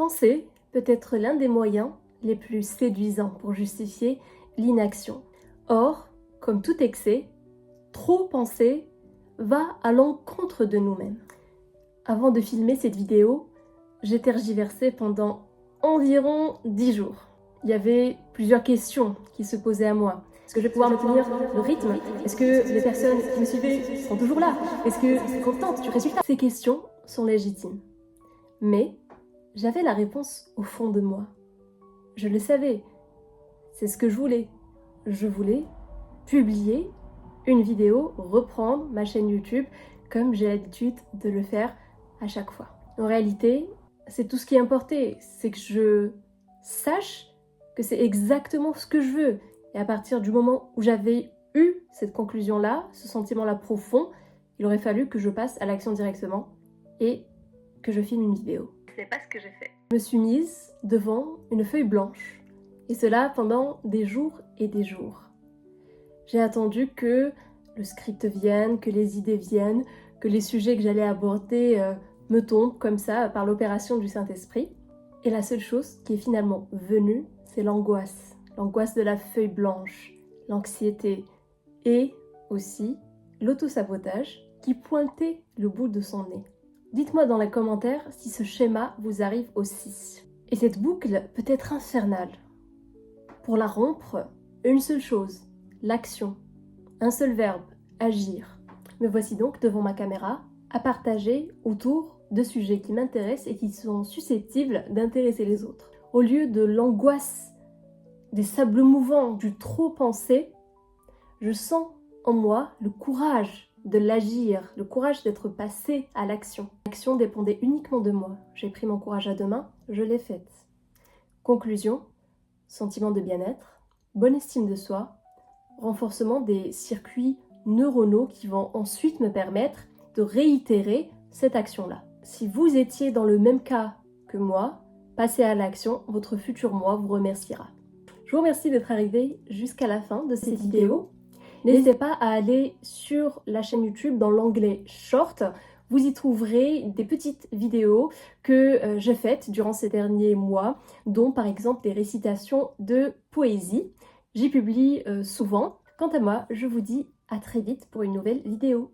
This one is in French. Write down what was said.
Penser peut être l'un des moyens les plus séduisants pour justifier l'inaction. Or, comme tout excès, trop penser va à l'encontre de nous-mêmes. Avant de filmer cette vidéo, j'ai tergiversé pendant environ 10 jours. Il y avait plusieurs questions qui se posaient à moi. Est-ce que je vais pouvoir maintenir le rythme? Est-ce que les personnes qui me suivaient sont toujours là? Est-ce que je suis contente du résultat? Ces questions sont légitimes. Mais j'avais la réponse au fond de moi. Je le savais. C'est ce que je voulais. Je voulais publier une vidéo, reprendre ma chaîne YouTube comme j'ai l'habitude de le faire à chaque fois. En réalité, c'est tout ce qui importait. C'est que je sache que c'est exactement ce que je veux. Et à partir du moment où j'avais eu cette conclusion-là, ce sentiment-là profond, il aurait fallu que je passe à l'action directement et que je filme une vidéo. C'est pas ce que j'ai fait. Je me suis mise devant une feuille blanche, et cela pendant des jours et des jours. J'ai attendu que le script vienne, que les idées viennent, que les sujets que j'allais aborder me tombent comme ça par l'opération du Saint-Esprit. Et la seule chose qui est finalement venue, c'est l'angoisse. L'angoisse de la feuille blanche, l'anxiété et aussi l'autosabotage qui pointait le bout de son nez. Dites-moi dans les commentaires si ce schéma vous arrive aussi. Et cette boucle peut être infernale. Pour la rompre, une seule chose, l'action. Un seul verbe, agir. Me voici donc devant ma caméra à partager autour de sujets qui m'intéressent et qui sont susceptibles d'intéresser les autres. Au lieu de l'angoisse, des sables mouvants, du trop penser, je sens en moi le courage de l'agir, le courage d'être passé à l'action. L'action dépendait uniquement de moi. J'ai pris mon courage à deux mains, je l'ai faite. Conclusion, sentiment de bien-être, bonne estime de soi, renforcement des circuits neuronaux qui vont ensuite me permettre de réitérer cette action-là. Si vous étiez dans le même cas que moi, passez à l'action, votre futur moi vous remerciera. Je vous remercie d'être arrivé jusqu'à la fin de cette vidéo. N'hésitez pas à aller sur la chaîne YouTube dans l'onglet Short. Vous y trouverez des petites vidéos que j'ai faites durant ces derniers mois, dont par exemple des récitations de poésie. J'y publie souvent. Quant à moi, je vous dis à très vite pour une nouvelle vidéo.